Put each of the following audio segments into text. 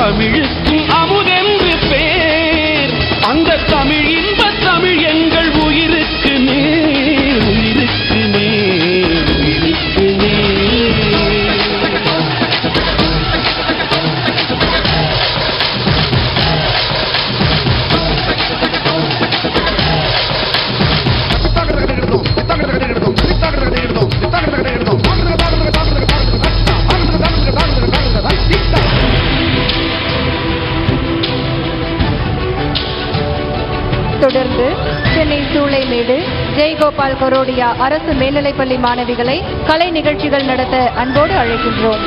தமிழுக்கும் அமுதென்று பேர். அந்த தமிழ் இன்ப தமிழ் எங்கள் உயிருக்கு நேர், உயிருக்கு நேர், உயிருக்கு நேர். தொடர்ந்து சென்னை சூளைமேடு ஜெயகோபால் கரோடியா அரசு மேல்நிலைப்பள்ளி மாணவிகளை கலை நிகழ்ச்சிகள் நடத்த அன்போடு அழைக்கின்றோம்.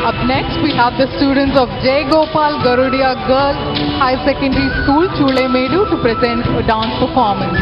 Up next, we have the students of Jayagopal Garudia Girls High Secondary School, Chulaimedu, to present a dance performance.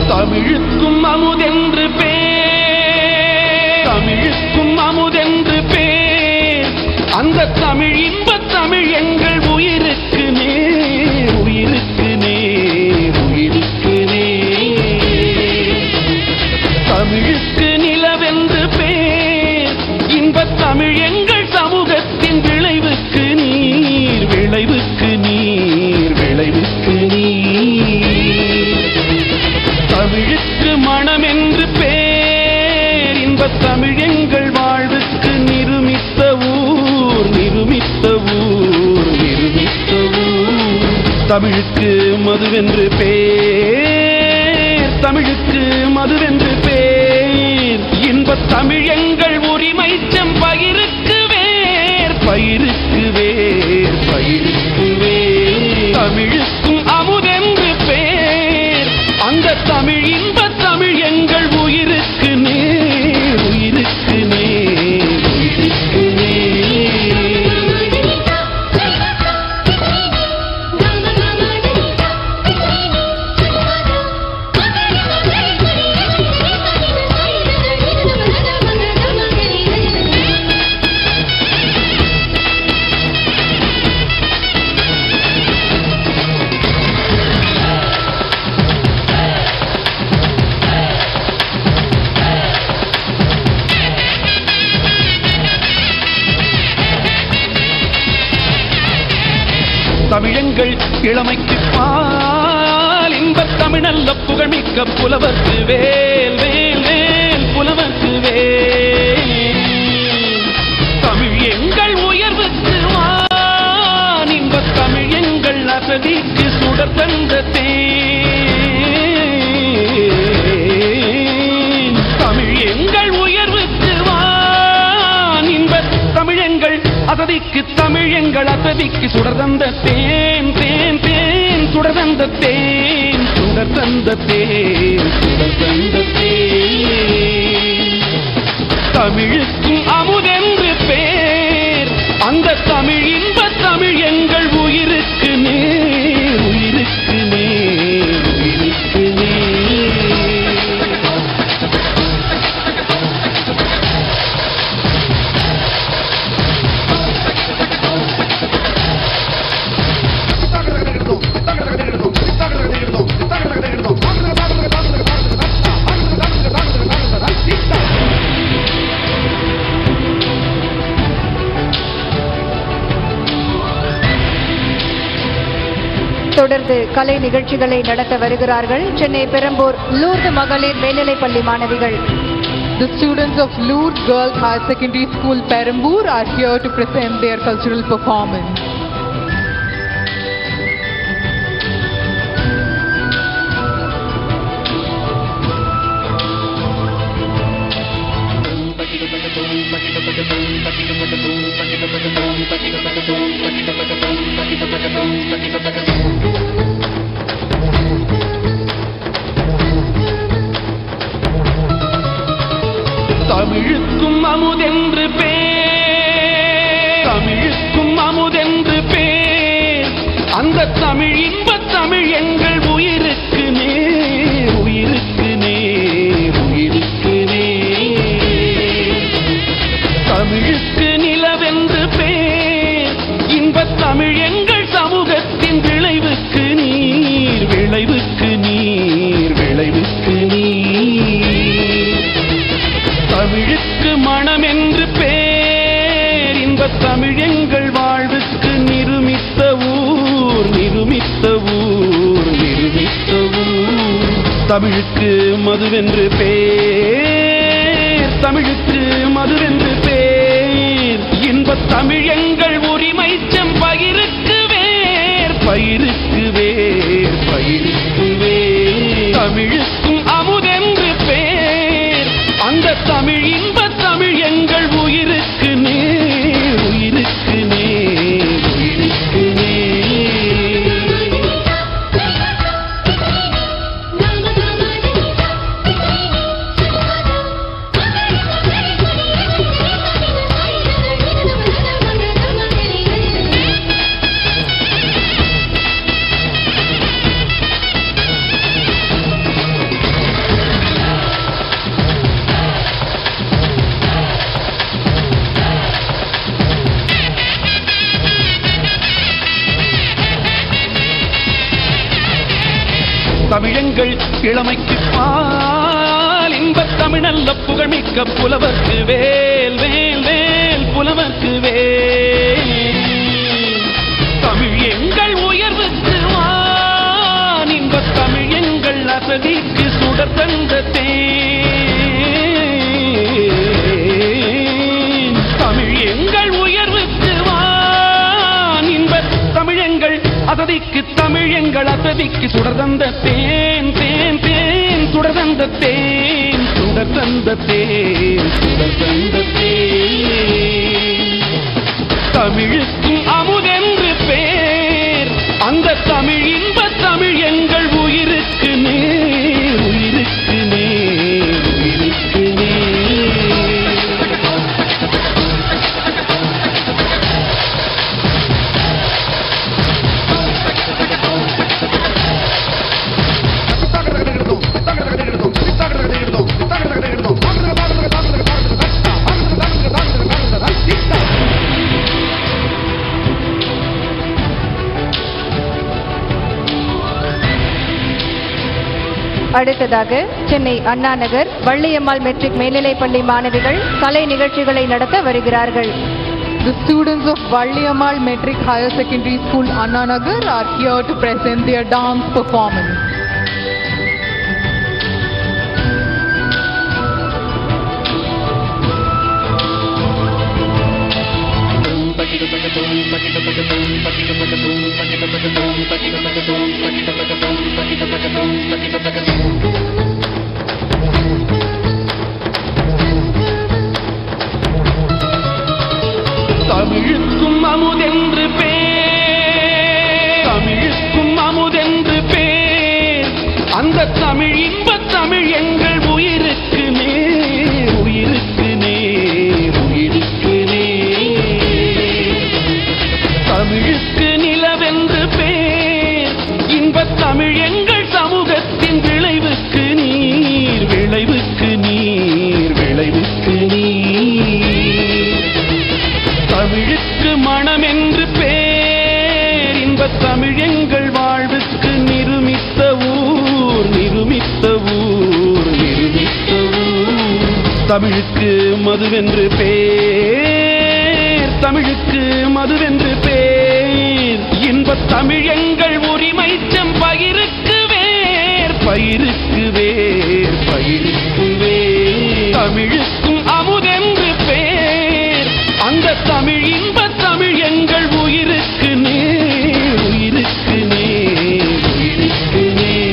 தமிழுக்கும் அமுதென்று பேர், தமிழுக்கும் அமுதென்று பேர். அந்த தமிழ் இன்ப தமிழ் எங்கள் உயிருக்கு நேர், உயிருக்கு நேர், உயிருக்கு நேர். தமிழுக்கு நிலவென்று பேர். இன்ப தமிழ் எங்கள் சமூகத்தின் விளைவுக்கு நீர், விளைவுக்கு நீர், விளைவுக்கு நீர். தமிழுக்கு மனம் என்று பேர். இன்ப தமிழ் எங்கள் வாழ்வுக்கு நிருமித்த ஊர், நிருமித்த ஊர், நிருமித்த ஊர். தமிழுக்கு மதுவென்று பேர், தமிழுக்கு மதுவென்று பேர். இன்ப தமிழ் எங்கள் உரிமை செம்பயிருக்கு வேர், பயிருக்கு வேர், பயிருக்கு வேர். தமிழுக்கும் அமுதென்று பேர். அந்த தமிழ் இன்ப தமிழ் எங்கள் உயிருக்கு நேர், உயிருக்கு நேர், உயிருக்கு நேர். தமிழங்கள் இளமைக்கு பால். இன்பத் தமிழல்ல புகழ்மிக்க புலவர்க்கு வேல், வேல், வேல், புலவர்க்கு வேல். தமிழ் எங்கள் உயர்வுக்கு வான். இன்பத் தமிழ் எங்கள் அசதிக்கு சுடர் தந்த தேன். தமிழ் எங்கள் உயர்வுக்கு வான். இன்பத் தமிழ் எங்கள் அசதிக்கு, தமிழ் எங்கள் அசதிக்கு சுடர் தந்த தேன், தேன், தேன், சுடர் தந்த தேன், சுடர் தந்த தேன், சுடர் தந்த தேன். தமிழுக்கும் அமுதென்று பேர். அந்த தமிழ் இன்ப தமிழ் எங்கள் உயிருக்கு நேர், உயிருக்கு நேர், உயிருக்கு நேர். தொடர்ந்து கலை நிகழ்ச்சிகளை நடத்த வருகிறார்கள் சென்னை பெரம்பூர் லூர்து மகளிர் மேல்நிலைப்பள்ளி மாணவிகள். The students of Lourdes Girls High Secondary School, Perambur, are here to present their cultural performance. தமிழுக்கும் அமுதென்று பேர், தமிழுக்கும் அமுதென்று பேர். அந்த தமிழ் இன்ப தமிழ் எங்கள் உயிருக்கு நேர், உயிருக்கு நேர், தமிழுக்கு மதுவென்று பேர், தமிழுக்கு மதுவென்று பேர். இன்பத் தமிழ் எங்கள் உரிமை செம்பயிருக்கு வேர், பயிருக்கு வேர், பயிருக்கு வேர். தமிழுக்கும் அமுதென்று பேர், அந்த தமிழ் இன்பத் தமிழ் எங்கள் உயிருக்கு நேர், உயிருக்கு நேர், உயிருக்கு நேர். தமிழங்கள் இளமைக்கு பால், இன்பத் தமிழல்ல புகழ்மிக்க புலவர்க்கு வேல், வேல், வேல், புலவர்க்கு வேல். தமிழ் எங்கள் உயர்வுக்கு வான், இன்பத் தமிழ் எங்கள் அசதிக்கு சுடர் தந்த தேன். தமிழ் எங்கள் உயர்வுக்கு வான், இன்பத் தமிழெங்கள் அசதிக்கு, தமிழ் எங்கள் அசதிக்கு சுடர் தந்த தேன், தேன், தேன், சுடர் தந்த தேன், சுடர் தந்த தேன், சுடர் தந்த தேன். தமிழுக்கும் அமுதென்று பேர், அந்த தமிழ் இன்பத் தமிழ் எங்கள் உயிருக்கு நேர், உயிருக்கு நேர், உயிருக்கு நேர். அடுத்ததாக சென்னை அண்ணா நகர் வள்ளியம்மாள் மெட்ரிக் மேல்நிலைப்பள்ளி மாணவிகள் கலை நிகழ்ச்சிகளை நடத்த வருகிறார்கள். The students of Valliammal Metric Higher Secondary School, Anna Nagar, are here to present their dance performance. தமிழுக்கும் அமுதென்று பேர், தமிழுக்கும் அமுதென்று பேர், அந்த தமிழ் இன்பத் தமிழ் எங்கள் உயிருக்கு நேர், உயிருக்கு நேர், உயிருக்கு நேர். தமிழுக்கு நிலவென்று பேர், இன்பத் தமிழ் எங்கள் சமூகத்தின் விளைவுக்கு நீர், விளைவுக்கு நீர், விளைவுக்கு நீர். தமிழுக்கு மனம் என்று பேர், இன்பத் தமிழ் எங்கள் வாழ்வுக்கு நிருமித்த ஊர், நிருமித்த ஊர், நிருமித்த ஊர். தமிழுக்கு மதுவென்று பேர், தமிழுக்கு மதுவென்று பேர், இன்பத் தமிழ் எங்கள் உரிமை செம்பயிருக்கு வேர், பயிருக்கு வேர், பயிருக்கு வேர். தமிழுக்கும் அமுதென்று பேர், அந்த தமிழ் இன்பத் தமிழ் எங்கள் உயிருக்கு நேர், உயிருக்கு நேர், உயிருக்கு நேர்.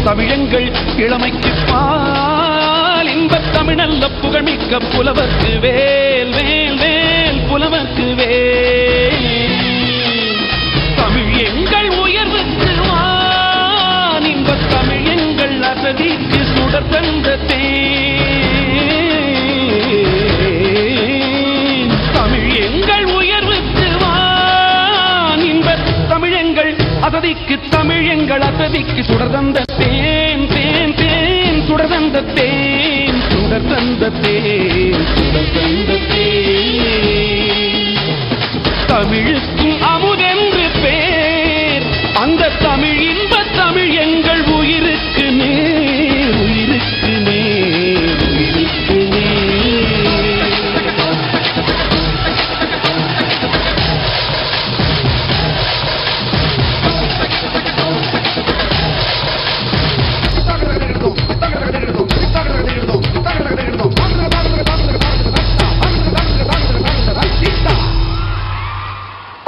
தமிழங்கள் இளமைக்கு பால், இன்பத் தமிழல்ல புகழ்மிக்க புலவர்க்கு வேல், வேல், வேல், புலவர்க்கு வேல். தமிழ் எங்கள் உயர்வுக்கு வான், இன்பத் தமிழ் எங்கள் அசதிக்கு சுடர் தந்த தேன். தமிழ் எங்கள் உயர்வுக்கு வான், இன்பத் தமிழ் எங்கள் அசதிக்கு, தமிழ் அசதிக்கு சுடர் தந்த தேன் தேன் தேன் சுடர் தந்த தேன் சுடர் தந்த தேன் சுடர் தந்த தேன் தமிழுக்கும் அமுதென்று பேர் அந்த தமிழ் இன்ப தமிழ் எங்கள் உயிருக்கு நேர் உயிருக்கு நேர் உயிருக்கு நேர்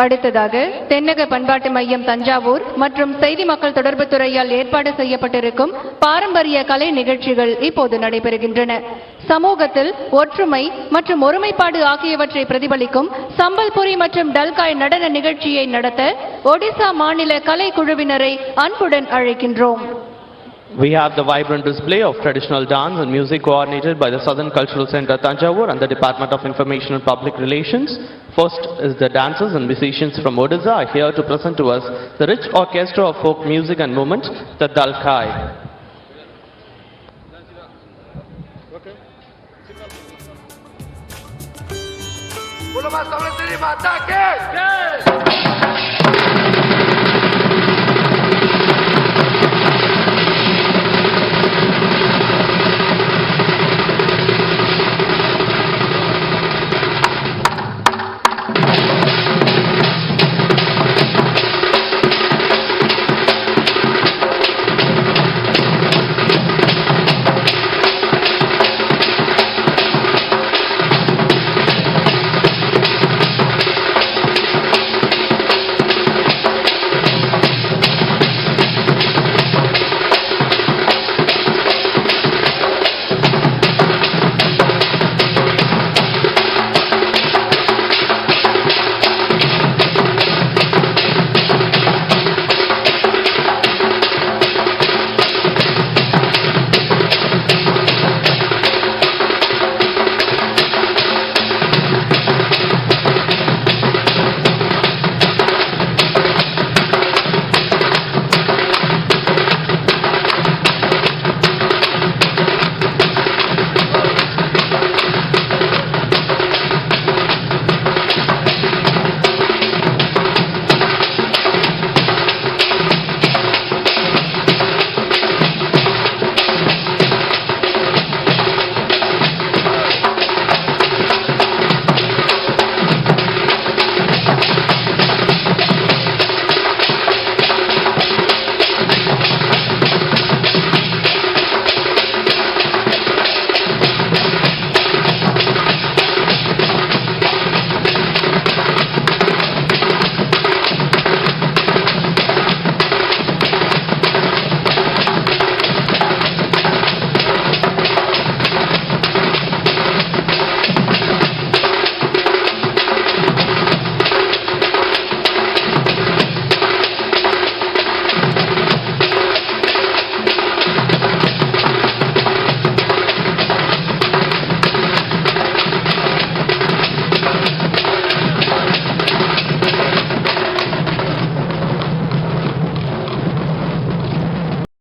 அடுத்ததாக தென்னக பண்பாட்டு மையம் தஞ்சாவூர் மற்றும் செய்தி மக்கள் தொடர்பு துறையால் ஏற்பாடு செய்யப்பட்டிருக்கும் பாரம்பரிய கலை நிகழ்ச்சிகள் இப்போது நடைபெறுகின்றன. சமூகத்தில் ஒற்றுமை மற்றும் ஒருமைப்பாடு ஆகியவற்றை பிரதிபலிக்கும் சம்பல்புரி மற்றும் டல்காய் நடன நிகழ்ச்சியை நடத்த ஒடிசா மாநில கலை குழுவினரை அன்புடன் அழைக்கின்றோம். We have the vibrant display of traditional dance and music coordinated by the Southern Cultural Center Thanjavur and the Department of Information and Public Relations. First is the dancers and musicians from Odisha are here to present to us the rich orchestra of folk music and movement, the Dalkai. बोलो मां सावित्री माता की जय।